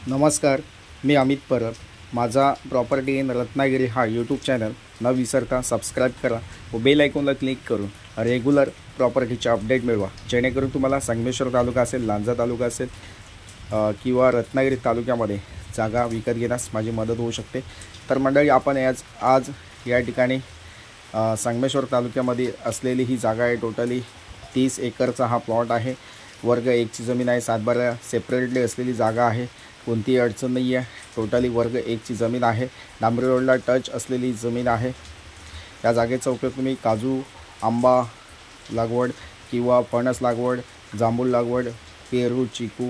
नमस्कार, मी अमित परब। माझा property in Ratnagiri हा यूट्यूब चॅनल न विसरता सबस्क्राईब करा व बेल आयकॉनला क्लिक करून रेग्युलर प्रॉपर्टीचे अपडेट मिळवा, जेणेकरून तुम्हाला संगमेश्वर तालुका असेल, लांजा तालुका असेल किंवा रत्नागिरी तालुक्यामध्ये जागा विकत घेण्यास माझी मदत होऊ शकते। तर मंडळी, आपण आज या ठिकाणी संगमेश्वर तालुक्यामध्ये असलेली ही जागा आहे। टोटली 30 एकरचा हा प्लॉट आहे। वर्ग 1ची जमीन आहे। 7/12 सेपरेटली असलेली जागा आहे। कोणतीही अडचण नाही आहे। टोटली वर्ग 1ची जमीन आहे। डांबरी रोडला टच असलेली जमीन आहे। या जागेचा उपयोग तुम्ही काजू, आंबा लागवड किंवा फणस लागवड, जांभूळ लागवड, पेरू, चिकू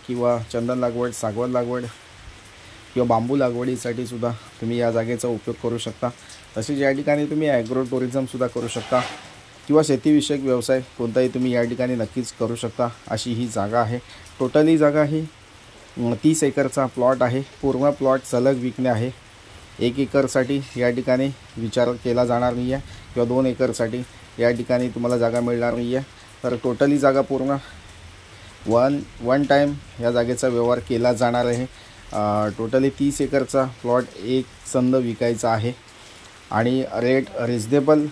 किंवा चंदन लागवड, सागवान लागवड किंवा बांबू लागवडीसाठी सुद्धा तुम्ही या जागेचा उपयोग करू शकता। तसेच या ठिकाणी तुम्ही ॲग्रो टुरिझम सुद्धा करू शकता किंवा शेतीविषयक व्यवसाय कोणताही तुम्ही या ठिकाणी नक्कीच करू शकता, अशी ही जागा आहे। टोटली जागा ही 30 एकरचा प्लॉट आहे। पूर्ण प्लॉट सलग विकणे आहे। 1 एकरसाठी या ठिकाणी विचार केला जाणार नाही आहे किंवा 2 एकरसाठी या ठिकाणी तुम्हाला जागा मिळणार नाही आहे। तर टोटली जागा पूर्ण वन टाईम या जागेचा व्यवहार केला जाणार आहे। टोटली 30 एकरचा प्लॉट एक संद विकायचा आहे आणि रेट रिजनेबल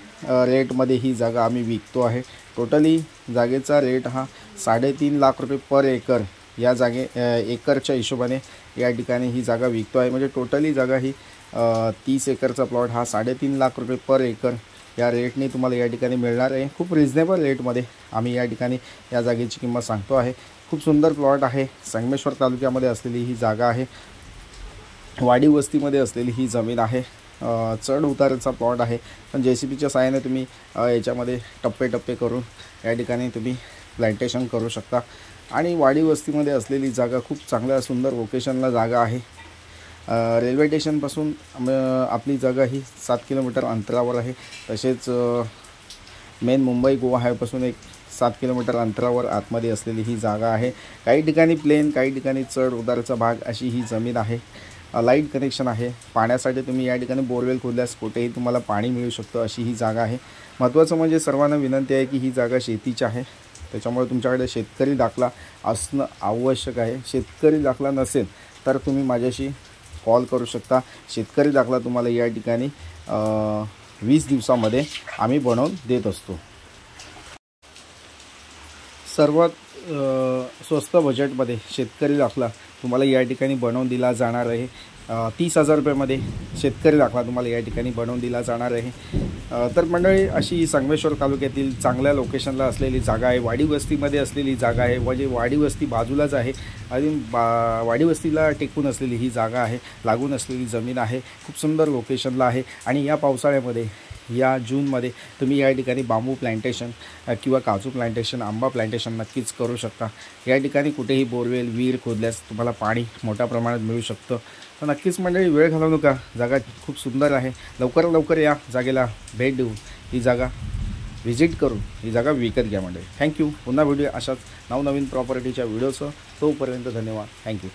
रेटमध्ये ही जागा आम्ही विकतो आहे। टोटली जागेचा रेट हा 3.5 लाख रुपये पर एकर या एकरच्या हिशोबाने या ठिकाणी ही जागा विकतो आहे। म्हणजे टोटली जागा ही 30 एकरचा प्लॉट हा 3.5 लाख रुपये पर एकर या रेटने तुम्हाला या ठिकाणी मिळणार आहे। खूप रिजनेबल रेटमध्ये आम्ही या ठिकाणी या जागेची किंमत सांगतो आहे। खूप सुंदर प्लॉट आहे। संगमेश्वर तालुक्यामध्ये असलेली ही जागा आहे। वाडी वस्तीमध्ये असलेली ही जमीन आहे। चढ उताराचा प्लॉट आहे, पण JCBच्या सहाय्याने तुम्ही याच्यामध्ये टप्पे करून या ठिकाणी तुम्ही प्लांटेशन करू शकता। आणि वाडी वस्तीमध्ये असलेली जागा खूप चांगल्या सुंदर लोकेशनला जागा आहे। रेल्वे स्टेशनपासून आपली जागा ही 7 किलोमीटर अंतरावर आहे। तसेच मेन मुंबई गोवा हायवेपासून एक 7 किलोमीटर अंतरावर आतमध्ये असलेली ही जागा आहे। काही ठिकाणी प्लेन, काही ठिकाणी चढ उताराचा भाग अशी ही जमीन आहे। लाईट कनेक्शन आहे। पाण्यासाठी तुम्ही या ठिकाणी बोरवेल खोदल्यास कुठेही तुम्हाला पाणी मिळू शकतं, अशी ही जागा आहे। महत्त्वाचं म्हणजे सर्वांना विनंती आहे की ही जागा शेतीची आहे, त्याच्यामुळे तुमच्याकडे शेतकरी दाखला असणं आवश्यक आहे। शेतकरी दाखला नसेल तर तुम्ही माझ्याशी कॉल करू शकता। शेतकरी दाखला तुम्हाला या ठिकाणी 20 दिवसामध्ये आम्ही बनवून देत असतो। सर्वात स्वस्त बजेटमध्ये शेतकरी दाखला तुम्हाला या ठिकाणी बनवून दिला जाणार आहे। 30,000 रुपयामध्ये शेतकरी दाखला तुम्हाला या ठिकाणी बनवून दिला जाणार आहे। तर मंडळी, अशी संगमेश्वर तालुक्यातील चांगल्या लोकेशनला असलेली जागा आहे। वाडी वस्तीमध्ये असलेली जागा आहे, म्हणजे वाडी वस्ती बाजूलाच आहे आणि वाडी वस्तीला टेकून असलेली ही जागा आहे। लागून असलेली जमीन आहे। खूप सुंदर लोकेशनला आहे आणि या पावसाळ्यामध्ये, या जूनमध्ये तुम्ही या ठिकाणी बांबू प्लांटेशन किंवा काजू प्लांटेशन, आंबा प्लांटेशन नक्कीच करू शकता। या ठिकाणी कुठेही बोरवेल, विहीर खोदल्यास तुम्हाला पाणी मोठ्या प्रमाणात मिळू शकतं। तर नक्कीच मंडळी, वेळ घालवू नका। जागा खूप सुंदर आहे। लवकर या जागेला भेट देऊन ही जागा व्हिजिट करून ही जागा विकत घ्या मंडळी। थँक्यू। पुन्हा व्हिडिओ अशाच नवनवीन प्रॉपर्टीच्या व्हिडिओसह। तोपर्यंत धन्यवाद। थँक्यू।